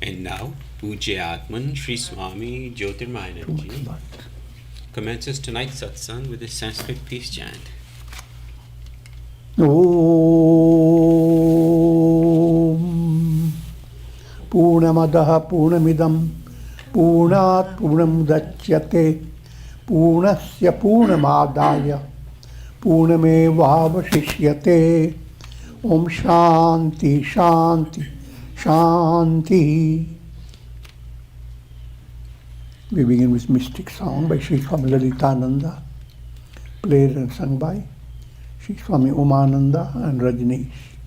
And now, Pujyatman Sri Swami Jyotirmayananda commences tonight's satsang with a Sanskrit peace chant. Om Purnamadaha Purnamidam Purnat Purnamudachyate Purnasya Purnamadaya Purnamevavashishyate. Om Shanti Shanti Shanti. We begin with Mystic Song by Sri Swami Lalitananda, played and sung by Sri Swami Umananda and Rajneesh.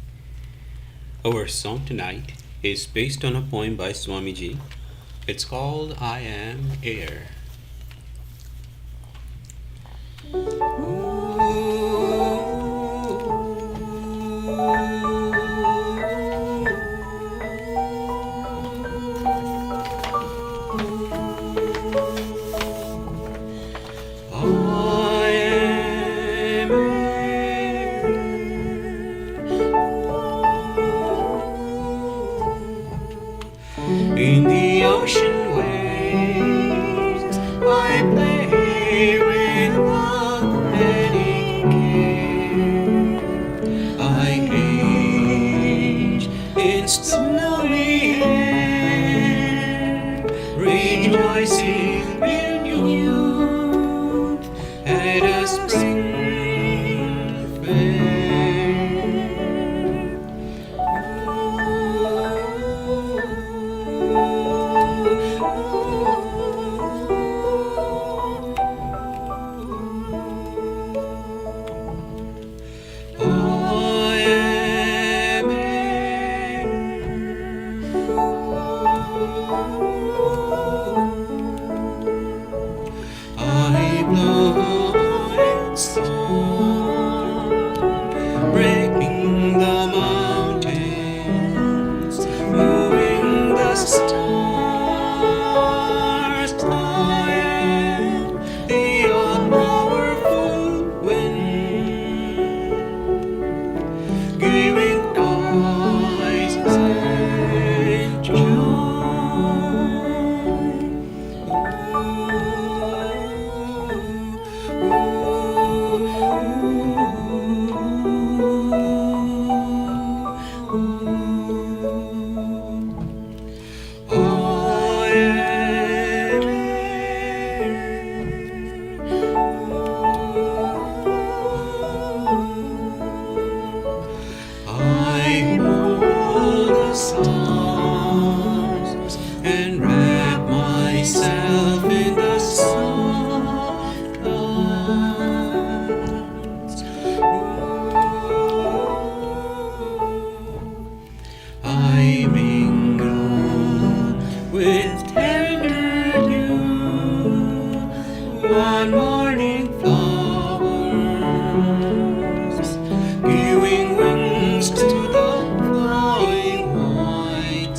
Our song tonight is based on a poem by Swamiji. It's called I Am Air. In the ocean waves, I play without any care. I age in snowy air, rejoicing renewed at a spring fair. I blow in song, breaking the mountains, moving the stars. I am the all-powerful wind, giving guidance and joy. I hold the stars and wrap myself in the soft clouds. I mingle with tender dew on morning flowers, giving wings to the flying white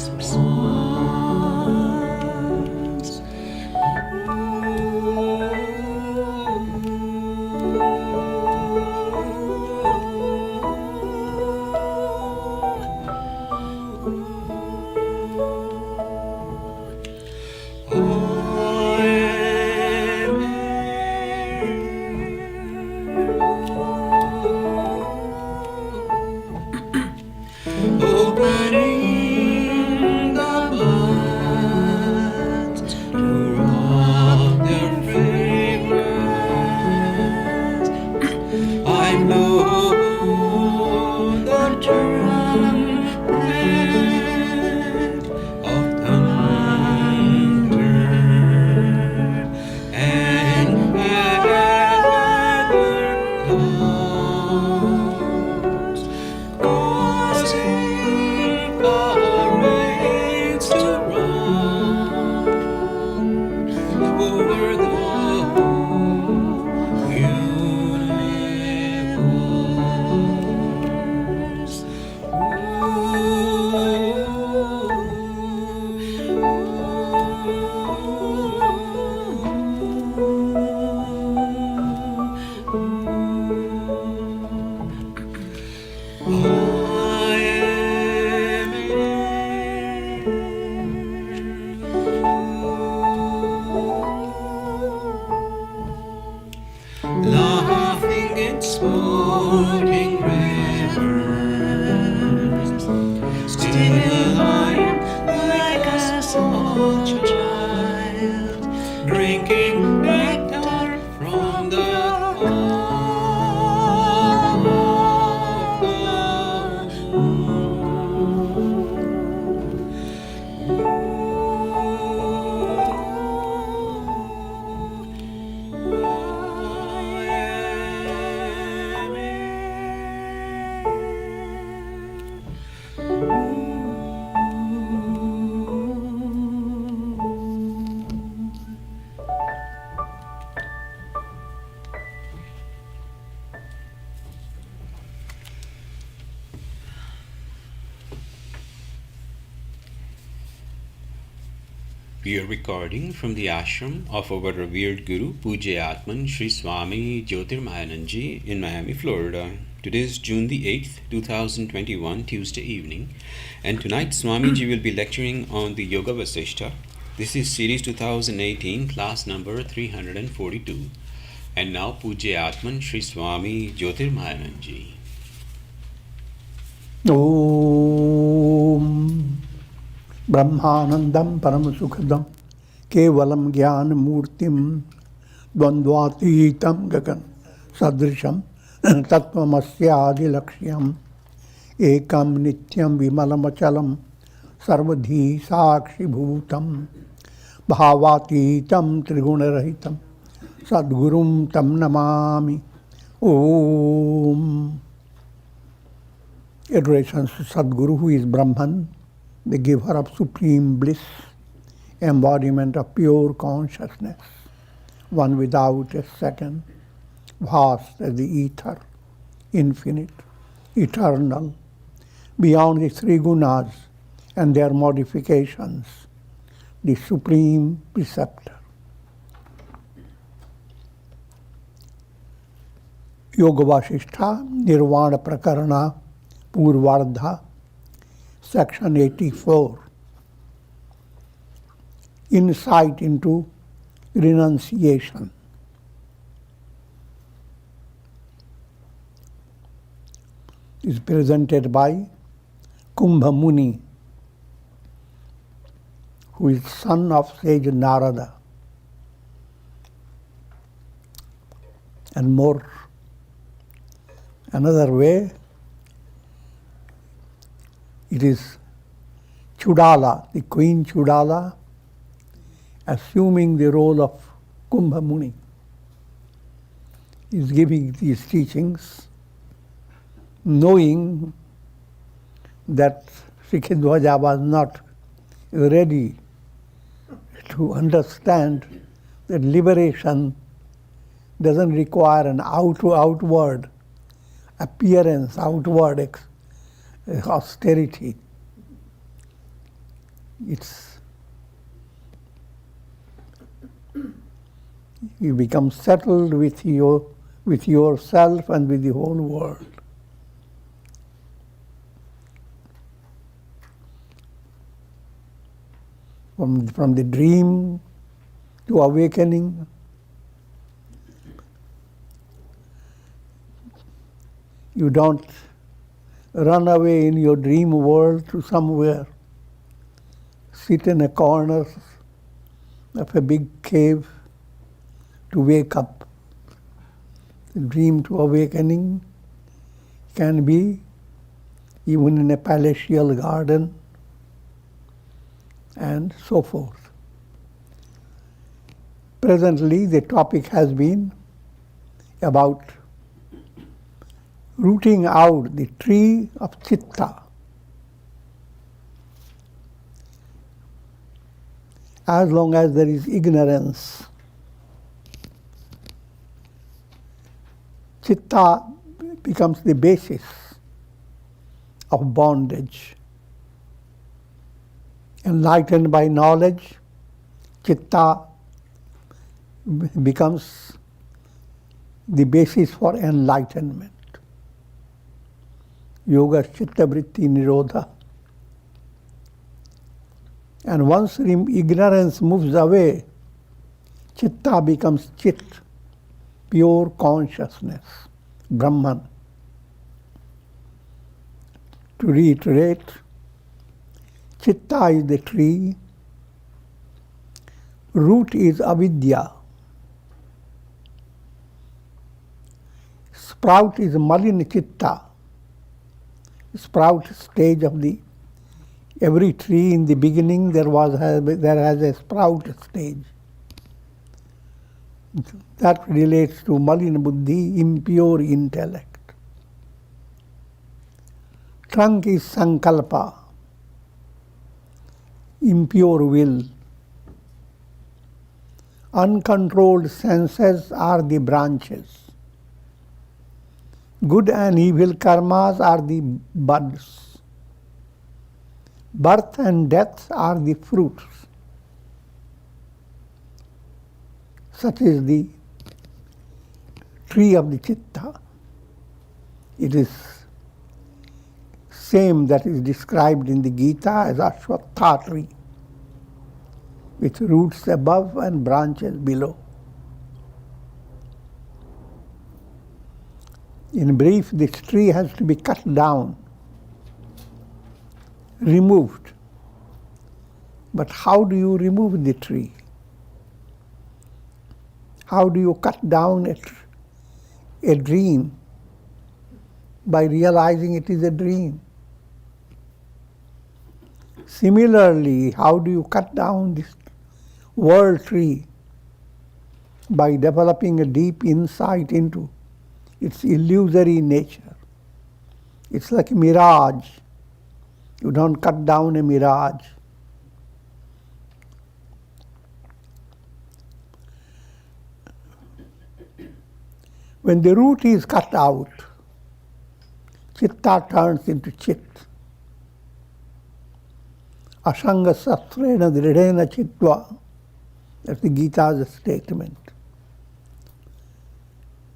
We are recording from the ashram of our revered Guru, Pujya Atman Sri Swami Jyotirmayananda in Miami, Florida. Today is June the 8th, 2021, Tuesday evening, and tonight Swamiji will be lecturing on the Yoga Vasistha. This is series 2018, class number 342. And now Pujya Atman Sri Swami Jyotirmayananda. Om Brahmanandam Paramasukadam Kevalam Jnana Murtim Dvandvatitam Gagan Sadrisham Tattvamasya Adilaksham Ekam Nityam Vimalamachalam Sarvadhi Sakshi Bhutam Bhavatitam Trigunarahitam Sadgurum Tam Namami. Om. Adoration to Sadguru, who is Brahman, the giver of supreme bliss, embodiment of pure consciousness, one without a second, vast as the ether, infinite, eternal, beyond the three gunas and their modifications, the supreme preceptor. Yoga Vasistha, Nirvana Prakarana, Purvardha, section 84. Insight into renunciation. Is presented by Kumbha Muni, who is son of sage Narada, and more. Another way, it is Chudala, the Queen Chudala, assuming the role of Kumbha Muni, is giving these teachings, knowing that Sikhidwaja was not ready to understand that liberation doesn't require an outward appearance, outward austerity. You become settled with yourself and with the whole world. From the dream to awakening, you don't run away in your dream world to somewhere, sit in a corner of a big cave to wake up. The dream to awakening can be even in a palatial garden and so forth. Presently, the topic has been about rooting out the tree of Chitta. As long as there is ignorance, Chitta becomes the basis of bondage. Enlightened by knowledge, Chitta becomes the basis for enlightenment. Yoga Chitta Vritti Nirodha. And once ignorance moves away, Chitta becomes Chit, pure consciousness, Brahman. To reiterate, Chitta is the tree, root is avidya, sprout is malin chitta. Sprout stage of every tree in the beginning there has a sprout stage. That relates to malin buddhi, impure intellect. Trunk is sankalpa, impure will. Uncontrolled senses are the branches. Good and evil karmas are the buds. Birth and death are the fruits. Such is the tree of the Chitta. It is same that is described in the Gita as Ashwatha tree, with roots above and branches below. In brief, this tree has to be cut down, removed. But how do you remove the tree? How do you cut down a dream? By realizing it is a dream. Similarly, how do you cut down this world tree? By developing a deep insight into its illusory nature. It's like a mirage. You don't cut down a mirage. When the root is cut out, Chitta turns into Chit. Asanga sastrena dridena chitva. That's the Gita's statement.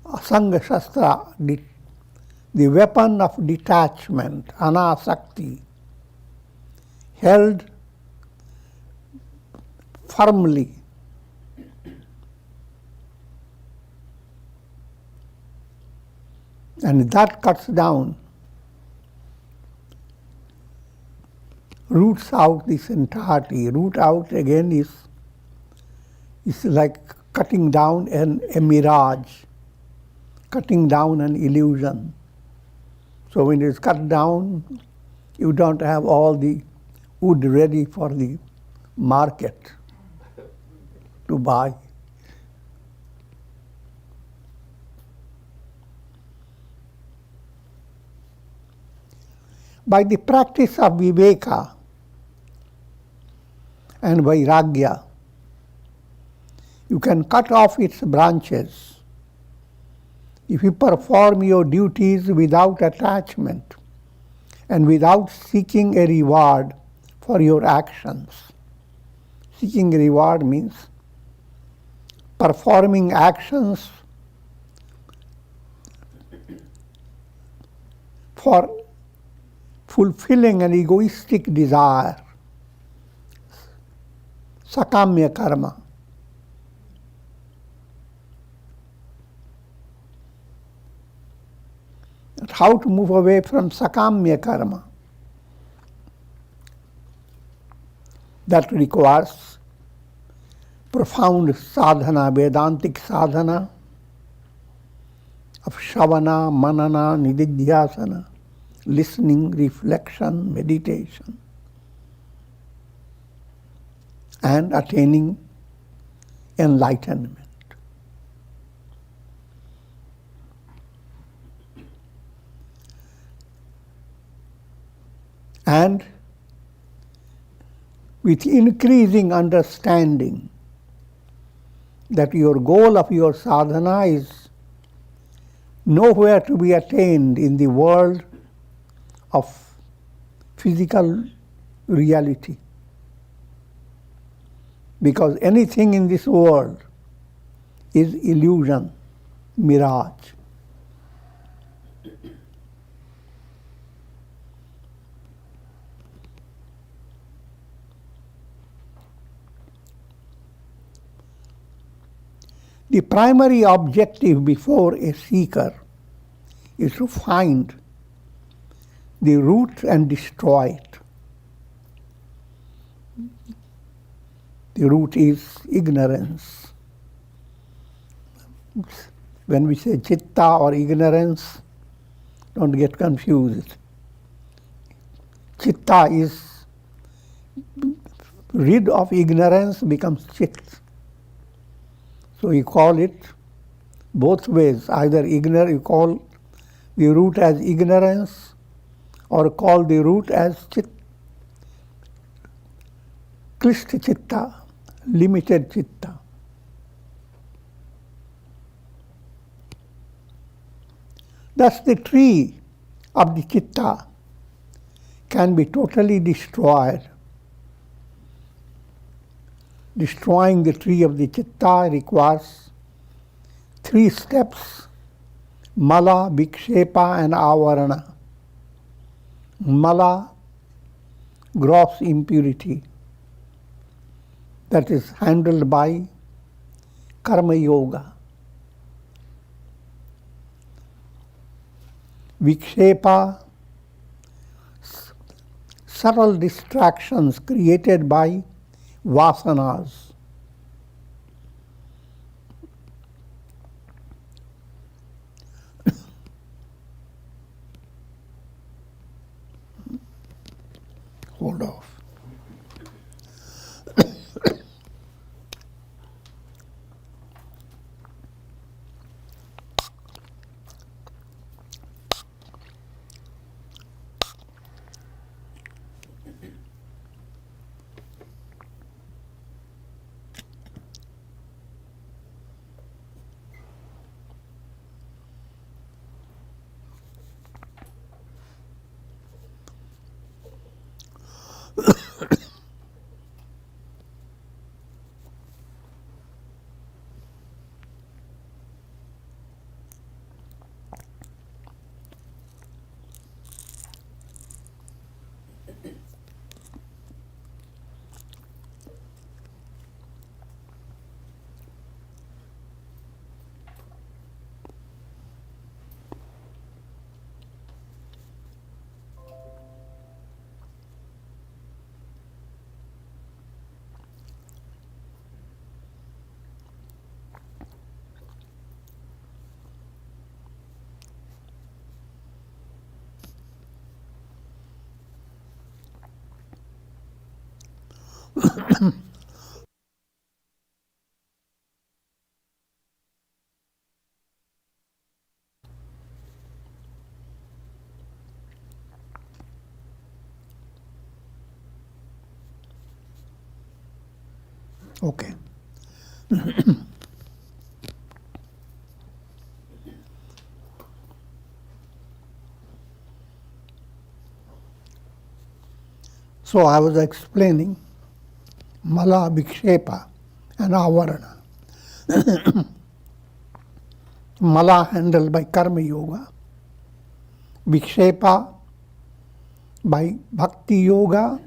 Asanga Shastra, the weapon of detachment, anasakti, held firmly. And that cuts down, roots out this entirety. Root out again is like cutting down a mirage, cutting down an illusion. So when it's cut down, you don't have all the wood ready for the market to buy. By the practice of viveka and vairagya, you can cut off its branches. If you perform your duties without attachment and without seeking a reward for your actions. Seeking a reward means performing actions for fulfilling an egoistic desire, sakamya karma. How to move away from sakamya karma? That requires profound sadhana, Vedantic sadhana of Shavana, Manana, Nididhyasana, listening, reflection, meditation, and attaining enlightenment. And with increasing understanding that your goal of your sadhana is nowhere to be attained in the world of physical reality. Because anything in this world is illusion, mirage. The primary objective before a seeker is to find the root and destroy it. The root is ignorance. When we say chitta or ignorance, don't get confused. Chitta is rid of ignorance, becomes chit. So you call it both ways. Either you call the root as ignorance, or call the root as chit, klishta chitta, limited chitta. Thus the tree of the chitta can be totally destroyed Destroying the tree of the Chitta requires 3 steps: Mala, Vikshepa and Avarana. Mala, gross impurity, that is handled by Karma Yoga. Vikshepa, subtle distractions created by vasanas. Hold off. Okay. So I was explaining Mala, Vikshepa and Avarana. Mala handled by Karma Yoga, Vikshepa by Bhakti Yoga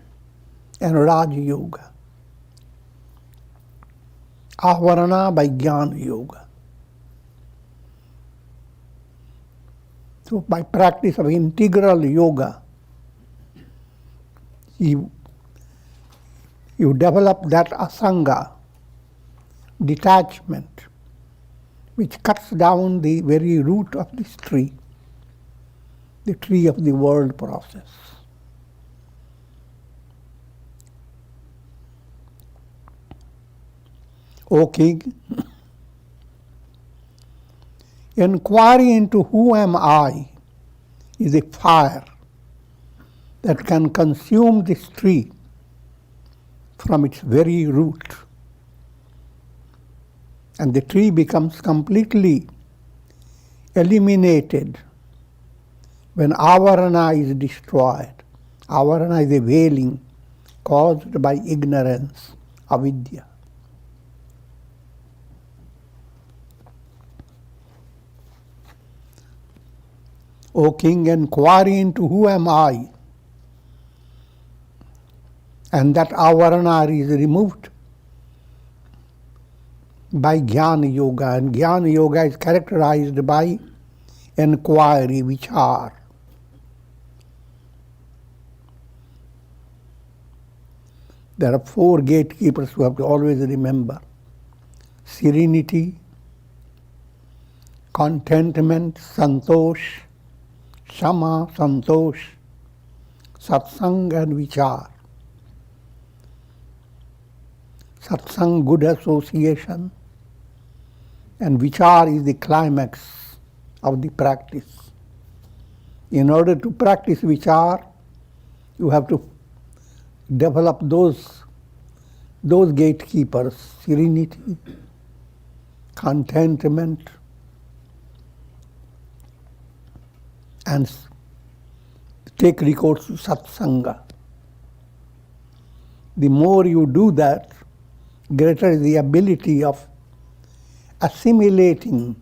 and Raj Yoga, Avarana by Jnana Yoga. So by practice of integral yoga, you develop that asanga, detachment, which cuts down the very root of this tree, the tree of the world process. O King, inquiry into who am I is a fire that can consume this tree from its very root. And the tree becomes completely eliminated when avarana is destroyed. Avarana is a veiling caused by ignorance, avidya. O King, inquiry into who am I, and that avarana is removed by Jnana Yoga, and Jnana Yoga is characterized by inquiry, vichar. There are 4 gatekeepers who have to always remember: serenity, contentment, santosh, shama, santosh, satsang and vichar. Satsang, good association, and vichar is the climax of the practice. In order to practice vichar, you have to develop those gatekeepers: serenity, contentment, and take recourse to satsanga. The more you do that, greater is the ability of assimilating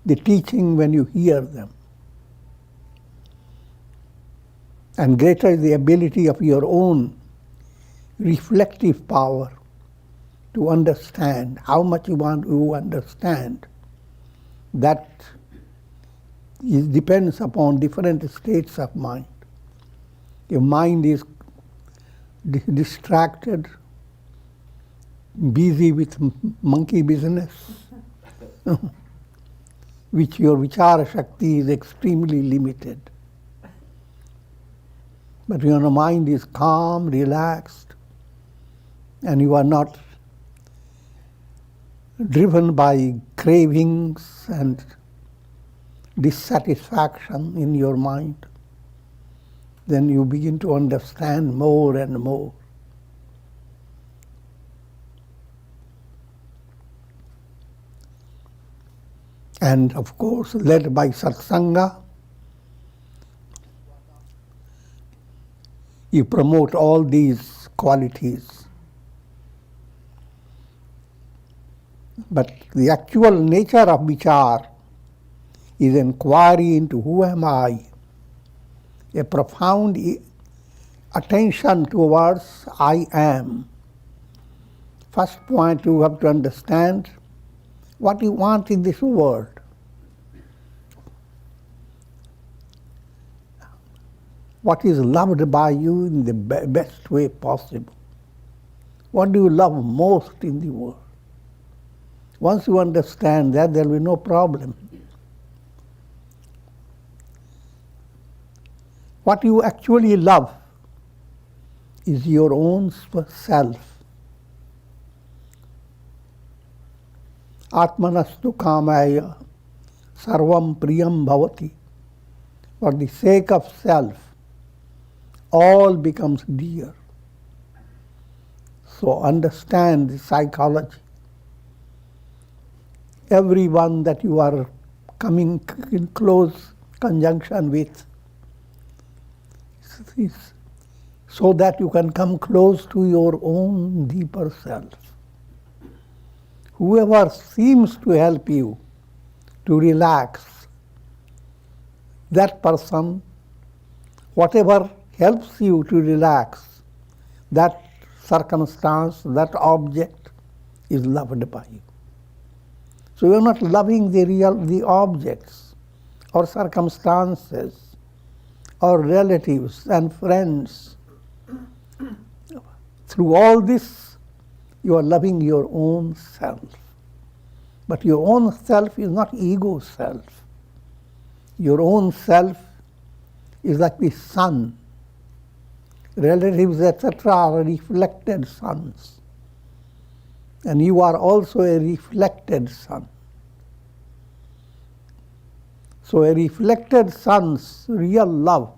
the teaching when you hear them. And greater is the ability of your own reflective power to understand. How much you want to understand, that depends upon different states of mind. Your mind is distracted, busy with monkey business, which your vichara shakti is extremely limited. But your mind is calm, relaxed, and you are not driven by cravings and dissatisfaction in your mind. Then you begin to understand more and more. And of course, led by satsanga, you promote all these qualities. But the actual nature of vichar is inquiry into who am I, a profound attention towards I am. First point, you have to understand what you want in this world. What is loved by you in the best way possible. What do you love most in the world? Once you understand that, there will be no problem. What you actually love is your own self. Atmanastu kamaya sarvam priyam bhavati. For the sake of self, all becomes dear. So understand the psychology. Everyone that you are coming in close conjunction with, so that you can come close to your own deeper self. Whoever seems to help you to relax, that person, whatever helps you to relax, that circumstance, that object is loved by you. So you're not loving the objects or circumstances or relatives and friends. Through all this, you are loving your own self. But your own self is not ego self. Your own self is like the sun. Relatives, etc., are reflected suns. And you are also a reflected sun. So a reflected sun's real love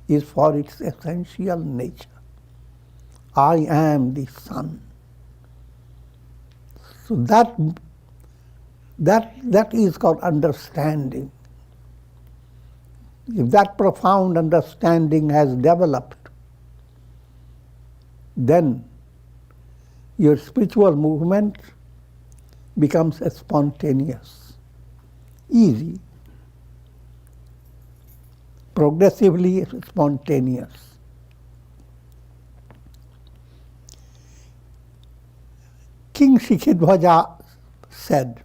is for its essential nature. I am the sun. So that is called understanding. If that profound understanding has developed, then your spiritual movement becomes spontaneous, easy, progressively spontaneous. King Shikhidhwaja said,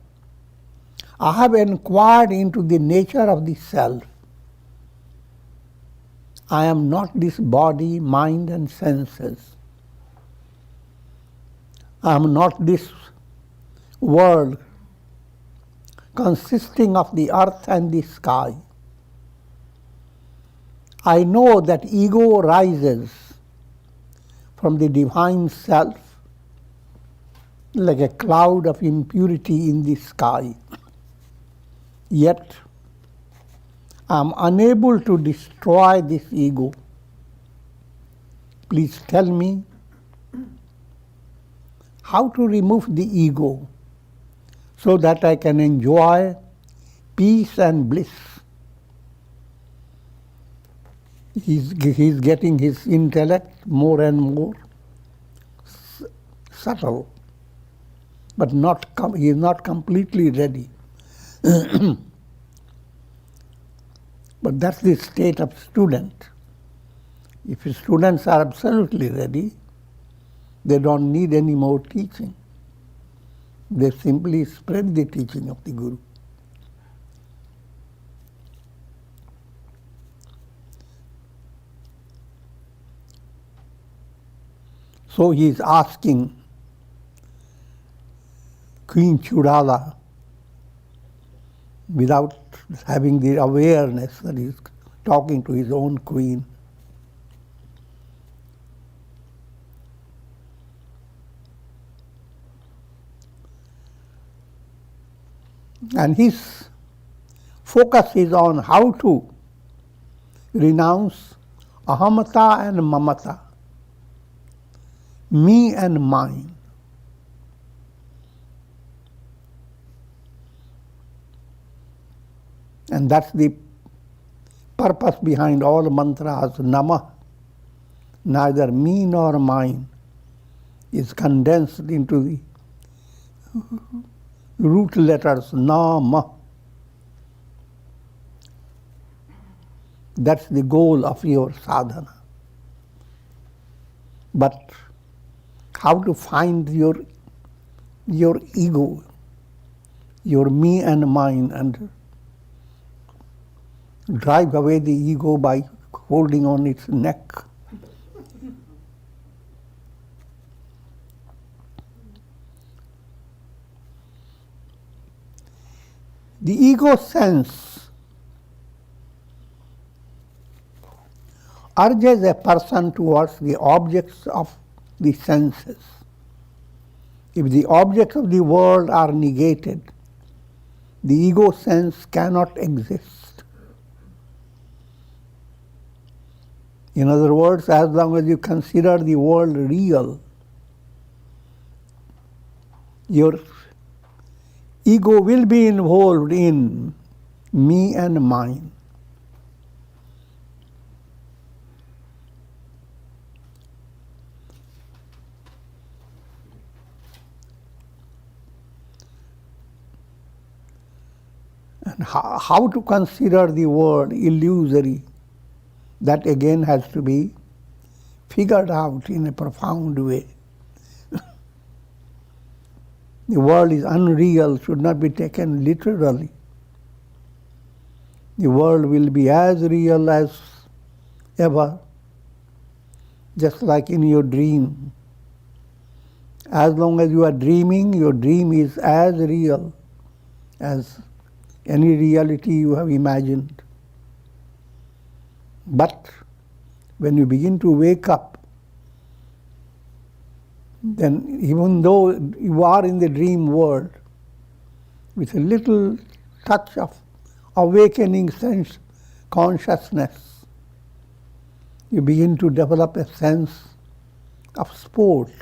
I have inquired into the nature of the self. I am not this body, mind, and senses. I am not this world consisting of the earth and the sky. I know that ego rises from the divine self like a cloud of impurity in the sky. Yet, I am unable to destroy this ego. Please tell me how to remove the ego so that I can enjoy peace and bliss. He's getting his intellect more and more subtle, but he is not completely ready. But that's the state of student. If students are absolutely ready, they don't need any more teaching. They simply spread the teaching of the Guru. So he is asking Queen Chudala, without having the awareness that he is talking to his own queen, and his focus is on how to renounce ahamata and mamata, me and mine. And that's the purpose behind all mantras. Namah, neither me nor mine, is condensed into the root letters Nama. That's the goal of your sadhana. But how to find your ego, your me and mine, and drive away the ego by holding on its neck. The ego sense urges a person towards the objects of the senses. If the objects of the world are negated, the ego sense cannot exist. In other words, as long as you consider the world real, your ego will be involved in me and mine. And how to consider the world illusory, that again has to be figured out in a profound way. The world is unreal, should not be taken literally. The world will be as real as ever, just like in your dream. As long as you are dreaming, your dream is as real as any reality you have imagined. But when you begin to wake up, then even though you are in the dream world, with a little touch of awakening sense consciousness, you begin to develop a sense of sport.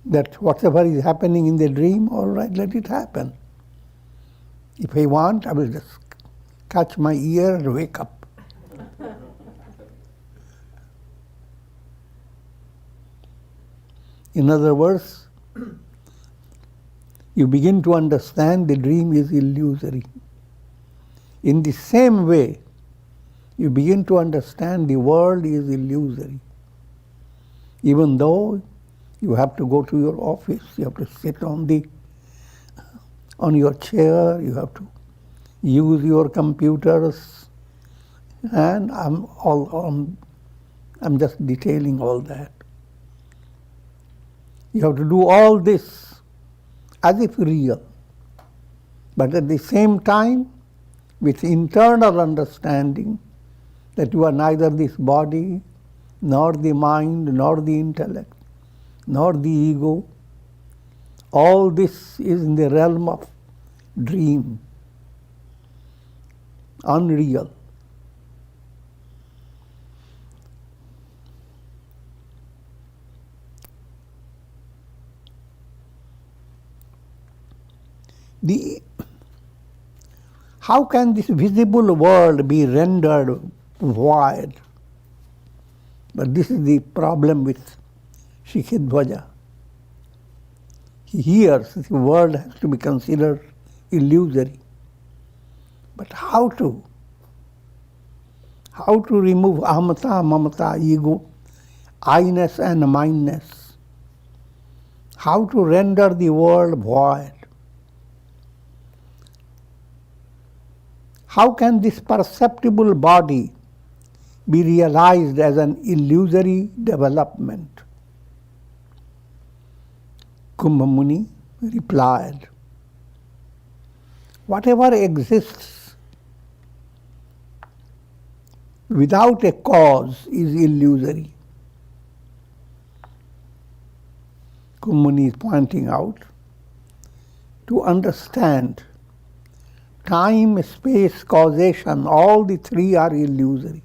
That whatever is happening in the dream, all right, let it happen. If I want, I will just catch my ear and wake up. In other words, you begin to understand the dream is illusory. In the same way, you begin to understand the world is illusory. Even though you have to go to your office, you have to sit on your chair, you have to use your computers, and I'm just detailing all that. You have to do all this as if real, but at the same time with internal understanding that you are neither this body, nor the mind, nor the intellect, nor the ego. All this is in the realm of dream, unreal. How can this visible world be rendered void? But this is the problem with Shikhidvaja. He hears the world has to be considered illusory. But how to? How to remove ahamata, mamata, ego, I-ness and mindness? How to render the world void? How can this perceptible body be realized as an illusory development? Kumbha Muni replied, whatever exists without a cause is illusory. Kumbha Muni is pointing out, to understand time, space, causation, all the three are illusory.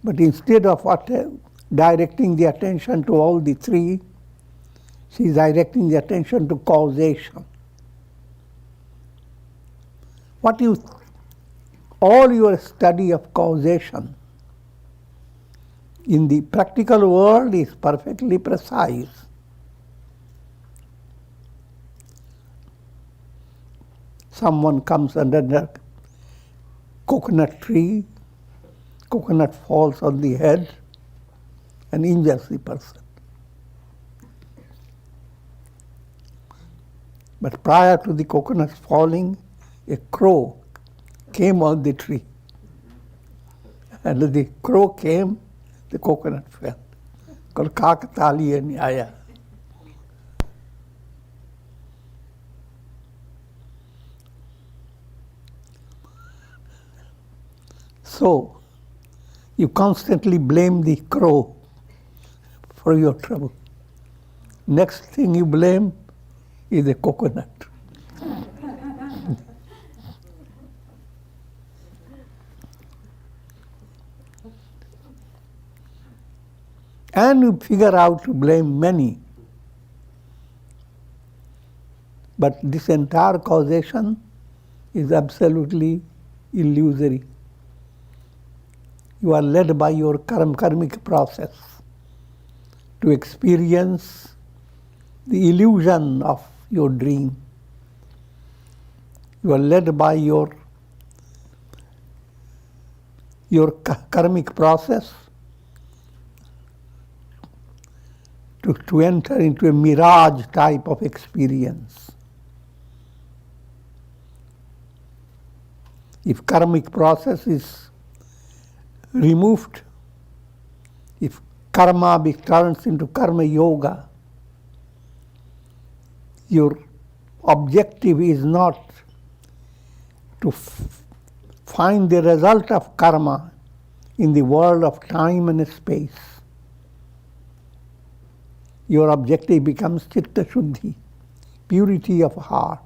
But instead of directing the attention to all the three, she is directing the attention to causation. All your study of causation in the practical world is perfectly precise. Someone comes under the coconut tree, coconut falls on the head and injures the person. But prior to the coconut falling, a crow came on the tree. And the crow came, the coconut fell. Called Kakataliya Nyaya. So, you constantly blame the crow for your trouble. Next thing you blame is the coconut. And you figure out to blame many. But this entire causation is absolutely illusory. You are led by your karmic process to experience the illusion of your dream. You are led by your karmic process to enter into a mirage type of experience. If karmic process is removed, if karma turns into karma yoga, your objective is not to find the result of karma in the world of time and space. Your objective becomes chitta shuddhi, purity of heart,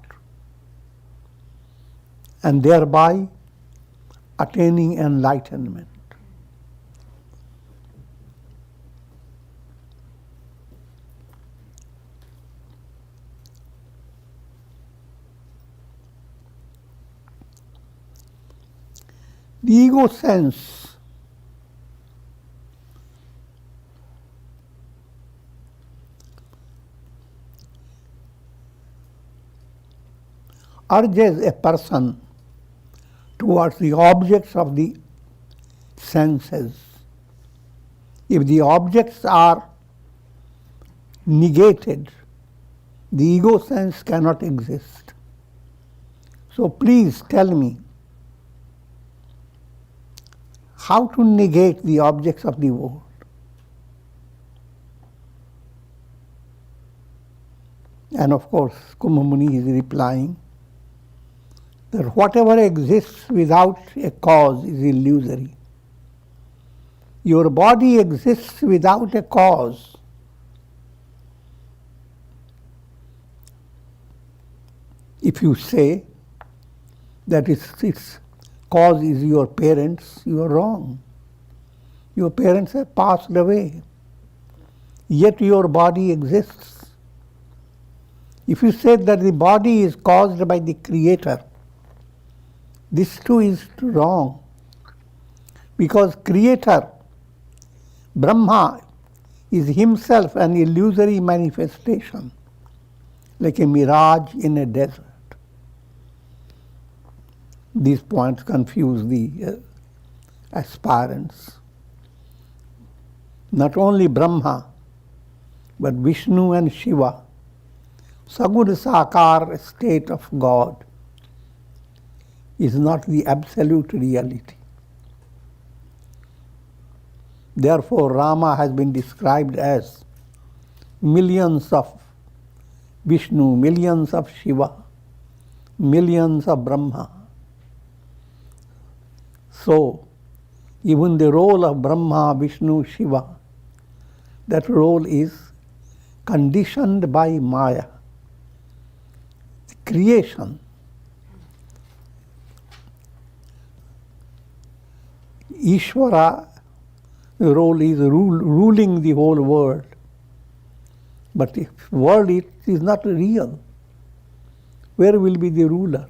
and thereby attaining enlightenment. The ego sense urges a person towards the objects of the senses. If the objects are negated, the ego sense cannot exist. So please tell me, how to negate the objects of the world? And of course, Kumbha Muni is replying that whatever exists without a cause is illusory. Your body exists without a cause. If you say that its cause is your parents, you are wrong. Your parents have passed away, yet your body exists. If you say that the body is caused by the Creator, this too is wrong. Because Creator, Brahma, is himself an illusory manifestation, like a mirage in a desert. These points confuse the aspirants. Not only Brahma, but Vishnu and Shiva, Sagur Sakar state of God, is not the absolute reality. Therefore, Rama has been described as millions of Vishnu, millions of Shiva, millions of Brahma. So, even the role of Brahma, Vishnu, Shiva, that role is conditioned by Maya, creation. Ishvara role is ruling the whole world. But if world is not real, where will be the ruler?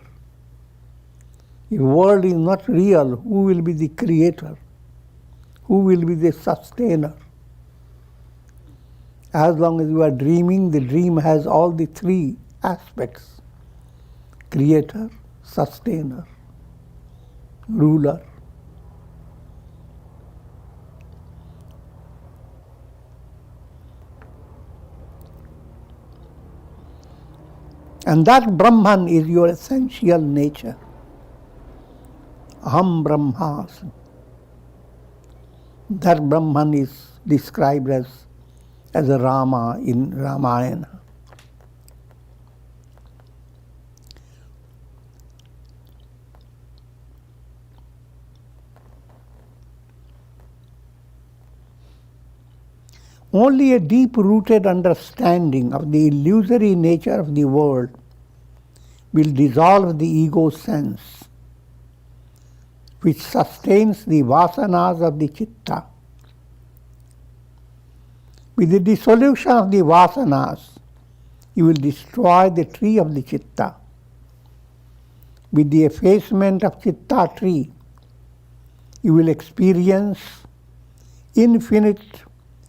If world is not real, who will be the creator? Who will be the sustainer? As long as you are dreaming, the dream has all the three aspects: creator, sustainer, ruler. And that Brahman is your essential nature. Aham Brahmasmi. That Brahman is described as a Rama in Ramayana. Only a deep-rooted understanding of the illusory nature of the world will dissolve the ego sense, which sustains the vasanas of the chitta. With the dissolution of the vasanas, you will destroy the tree of the chitta. With the effacement of chitta tree, you will experience infinite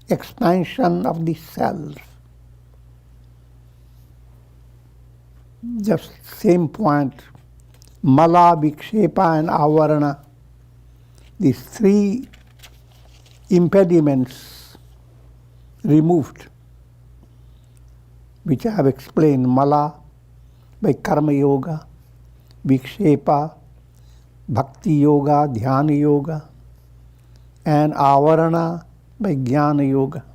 expansion of the self. Just same point, Mala, Vikshepa and Avarana, these three impediments removed, which I have explained. Mala by Karma Yoga, Vikshepa, Bhakti Yoga, Dhyana Yoga, and Avarana by Jnana Yoga.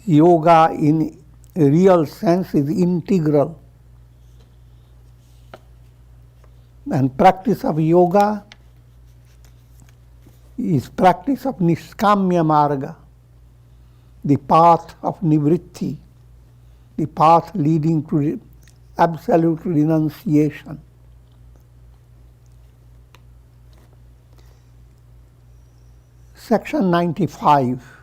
Yoga in real sense is integral. And practice of yoga is practice of Niskamya Marga, the path of Nivritti, the path leading to absolute renunciation. Section 95.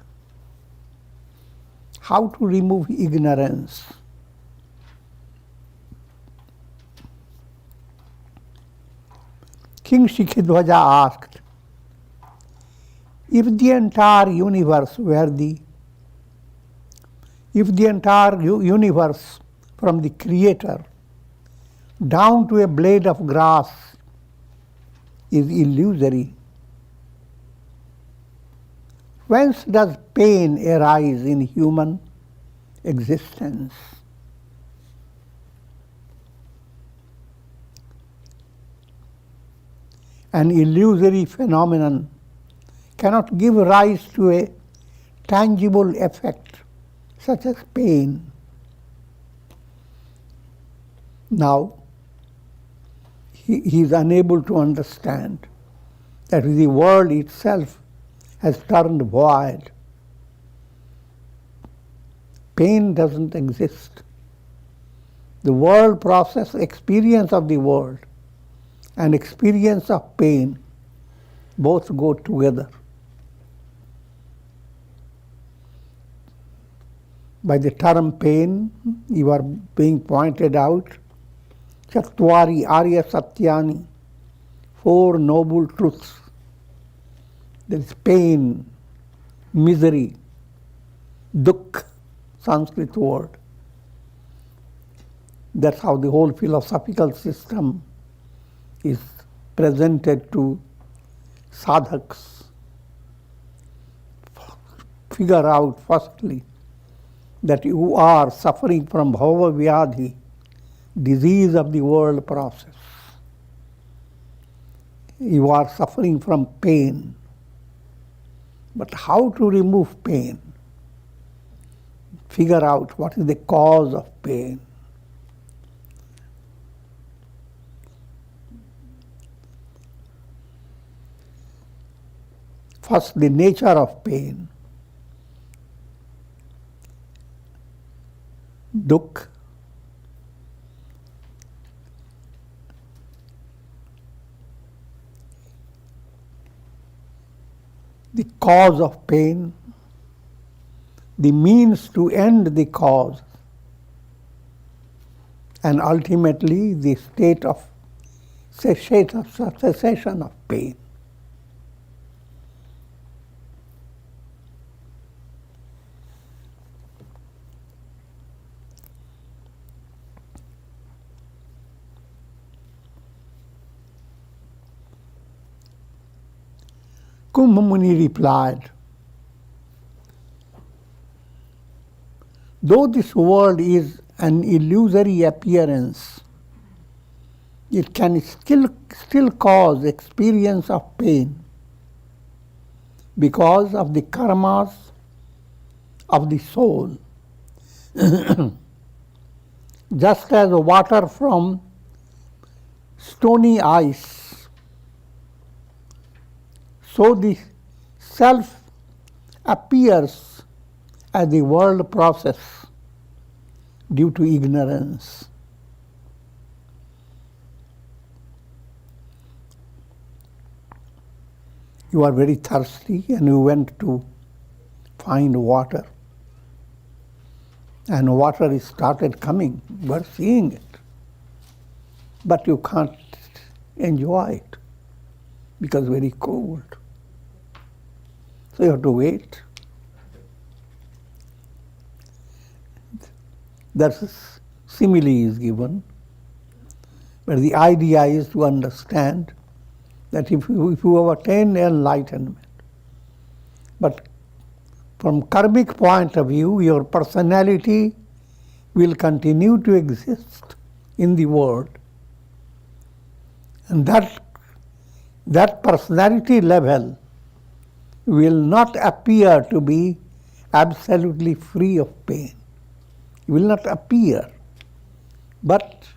How to remove ignorance. King Shikhidwaja asked, if the entire universe from the Creator down to a blade of grass is illusory, whence does pain arise in human existence? An illusory phenomenon cannot give rise to a tangible effect such as pain. Now, he is unable to understand that the world itself has turned void. Pain doesn't exist. The world process, experience of the world and experience of pain both go together. By the term pain, you are being pointed out, Chattvari Arya Satyani, 4 noble truths. There is pain, misery, Dukh, Sanskrit word. That's how the whole philosophical system is presented to sadhaks. Figure out firstly that you are suffering from bhava vyadhi, disease of the world process. You are suffering from pain. But how to remove pain? Figure out what is the cause of pain. First, the nature of pain. Dukh. The cause of pain, the means to end the cause, and ultimately the state of cessation of pain. Kumbha Muni replied, though this world is an illusory appearance, it can still cause experience of pain because of the karmas of the soul. Just as water from stony ice, so the self appears as the world process due to ignorance. You are very thirsty and you went to find water. And water started coming. You are seeing it. But you can't enjoy it because it's very cold. So you have to wait. That's simile is given. But the idea is to understand that if you have attained enlightenment, but from karmic point of view, your personality will continue to exist in the world. And that personality level will not appear to be absolutely free of pain. It will not appear. But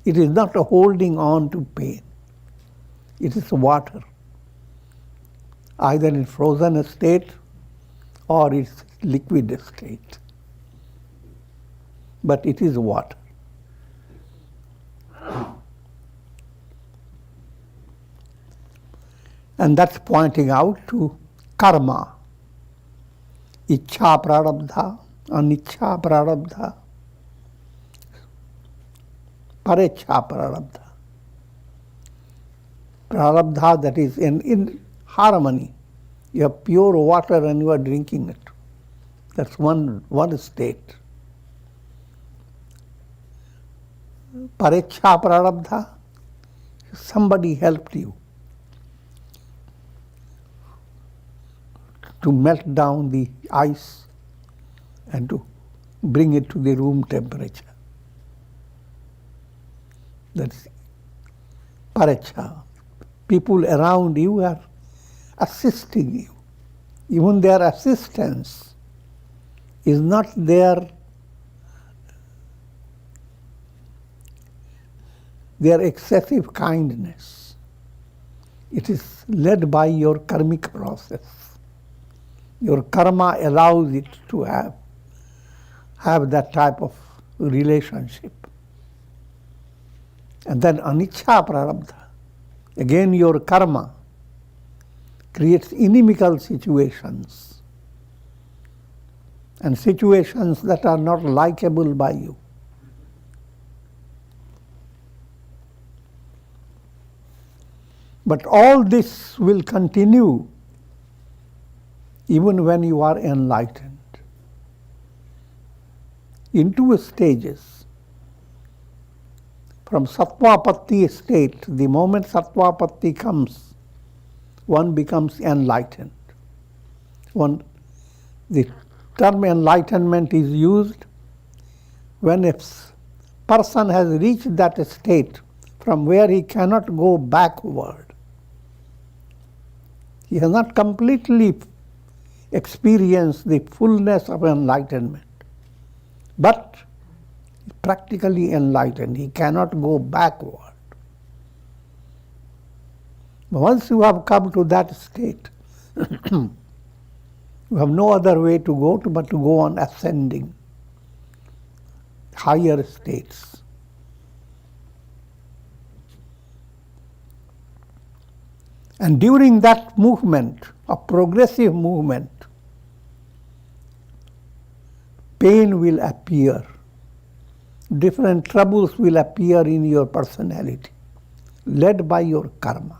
it is not a holding on to pain. It is water, either in frozen state or its liquid state. But it is water. And that's pointing out to karma, ichha prarabdha, anichha prarabdha, parecha prarabdha. Prarabdha that is in harmony. You have pure water and you are drinking it. That's one state. Parecha prarabdha, somebody helped you to melt down the ice and to bring it to the room temperature. That's parecha. People around you are assisting you. Even their assistance is not their excessive kindness. It is led by your karmic process. Your karma allows it to have that type of relationship. And then anicca prarabdha. Again, your karma creates inimical situations and situations that are not likable by you. But all this will continue even when you are enlightened. in two stages. From Sattvapatti state, the moment Sattvapatti comes, one becomes enlightened. The term enlightenment is used when a person has reached that state from where he cannot go backward. He has not completely experienced the fullness of enlightenment, but practically enlightened. He cannot go backward. Once you have come to that state, you have no other way to go but to go on ascending higher states. And during that movement, a progressive movement, pain will appear. Different troubles will appear in your personality, led by your karma.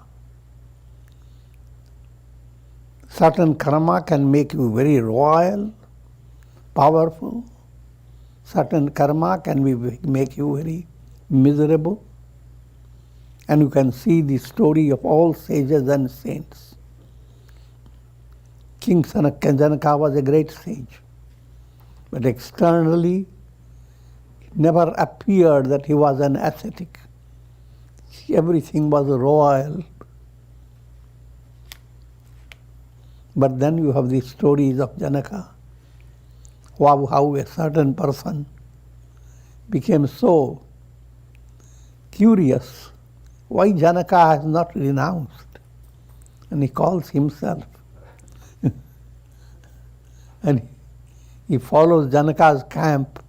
Certain karma can make you very royal, powerful. Certain karma can make you very miserable. And you can see the story of all sages and saints. King Janaka was a great sage, but externally it never appeared that he was an ascetic. Everything was royal. But then you have the stories of Janaka, how a certain person became so curious why Janaka has not renounced. And he calls himself. And he follows Janaka's camp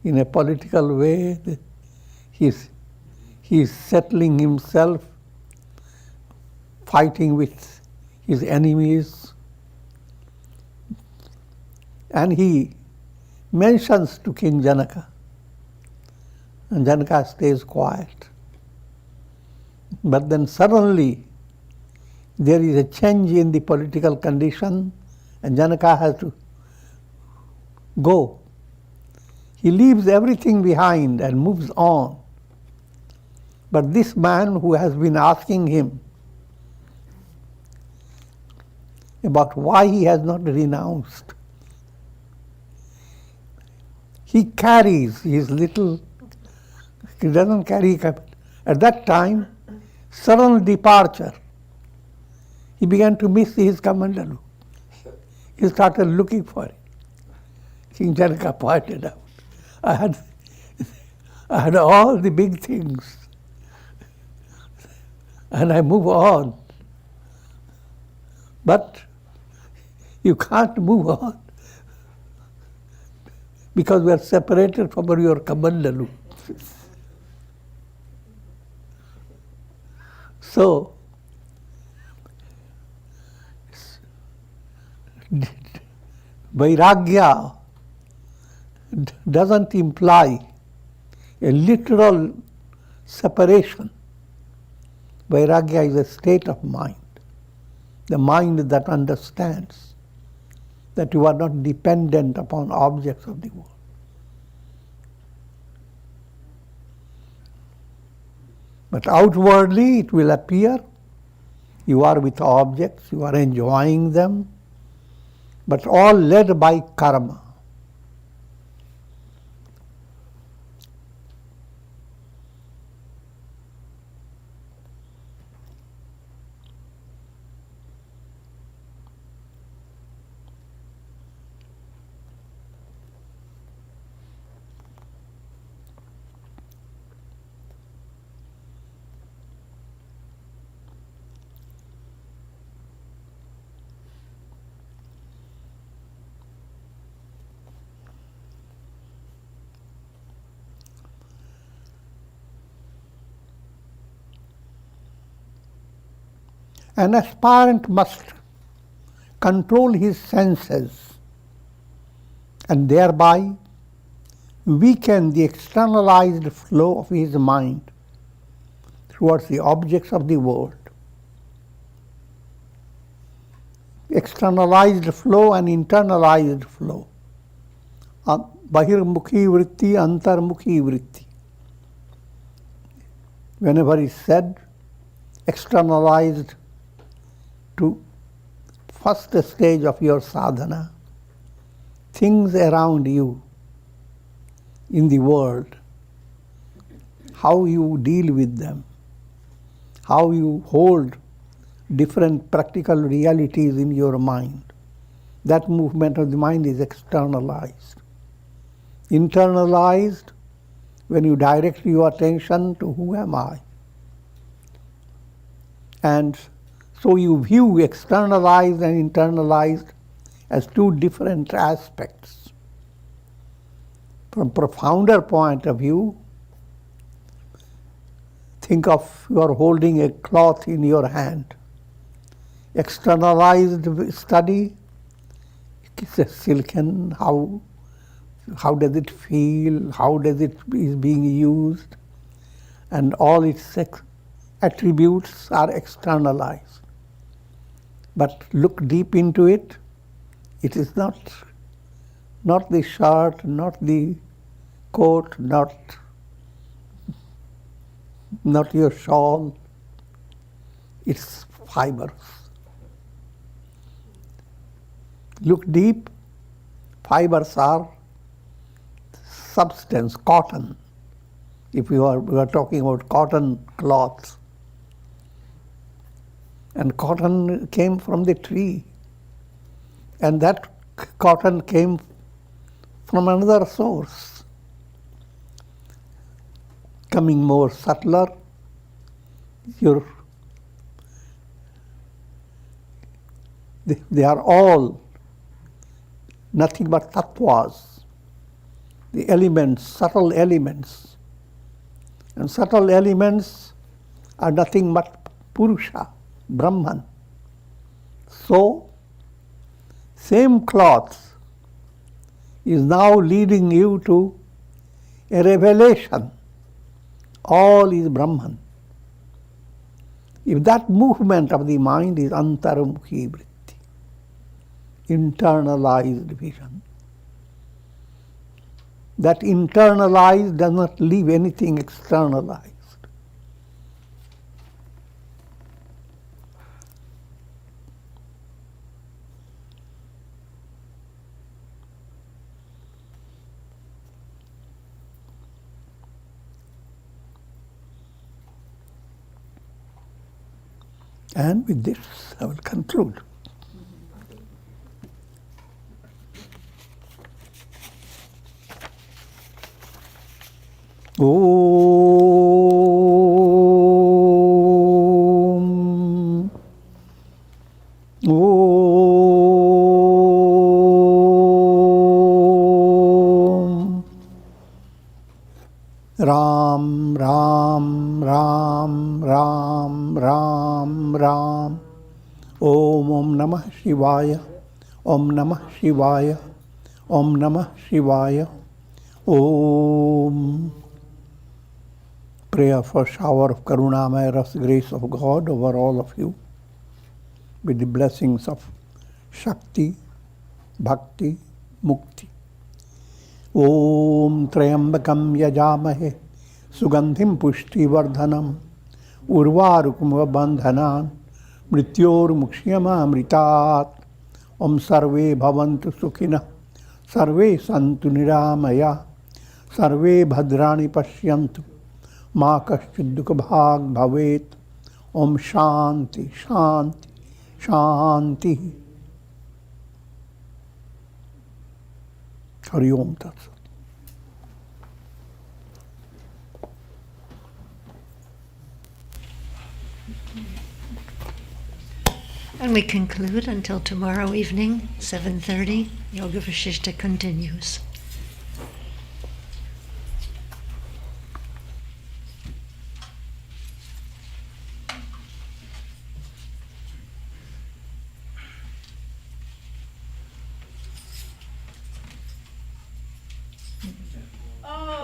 in a political way. He's settling himself, fighting with his enemies. And he mentions to King Janaka. And Janaka stays quiet. But then suddenly there is a change in the political condition and Janaka has to go. He leaves everything behind and moves on. But this man who has been asking him about why he has not renounced, he carries his little, he doesn't carry, at that time, sudden departure. He began to miss his Kamandalu. He started looking for it. King Janaka pointed out, I had all the big things, and I move on. But you can't move on because we are separated from your Kamandalu. So, Vairagya doesn't imply a literal separation. Vairagya is a state of mind, the mind that understands that you are not dependent upon objects of the world. But outwardly it will appear you are with objects, you are enjoying them, but all led by karma. An aspirant must control his senses and thereby weaken the externalized flow of his mind towards the objects of the world. Externalized flow and internalized flow. Bahirmukhi vritti, antarmukhi vritti. Whenever it's said, externalized to first stage of your sadhana, things around you in the world, how you deal with them, how you hold different practical realities in your mind. That movement of the mind is externalized. Internalized, when you direct your attention to who am I. And so you view externalized and internalized as two different aspects. From profounder point of view, think of you are holding a cloth in your hand. Externalized study, it's a silken, how does it feel, how does it is being used, and all its attributes are externalized. But look deep into it, it is not the shirt, not the coat, not your shawl, it's fibers. Look deep, fibers are substance, cotton. If we are talking about cotton cloths. And cotton came from the tree. And that cotton came from another source. Coming more subtler, they are all nothing but tattvas, the elements, subtle elements. And subtle elements are nothing but Purusha, Brahman. So, same cloth is now leading you to a revelation. All is Brahman. If that movement of the mind is antarmukhi vritti, internalized vision, that internalized does not leave anything externalized. And with this, I will conclude. Om. Om. Ram, Ram, Ram, Ram, Ram, Ram. Om Namah Shivaya. Om Namah Shivaya. Om Namah Shivaya. Om. Prayer for shower of Karunamaya Ras grace of God over all of you, with the blessings of Shakti, Bhakti, Mukti. Om Trayambakam Yajamahe Sugandhim Pushti Vardhanam Urvarukum Bandhanan Mrityor Mukshiyama Amritat. Om Sarve Bhavantu Sukhina Sarve Santu Niramaya Sarve Bhadrani Pashyantu Ma Kaschid Dukha Bhag Bhavet. Om Shanti, Shanti, Shanti. Hari Om Tat Sat. And we conclude until tomorrow evening, 7:30. Yoga Vasistha continues.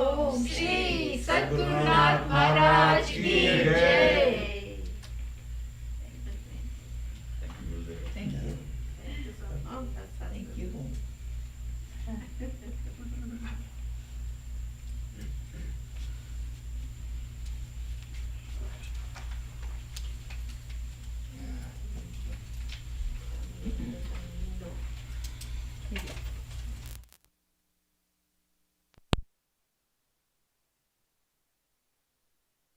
Om Shri Sadgurunath Maharaj Ki Jai. Thank you.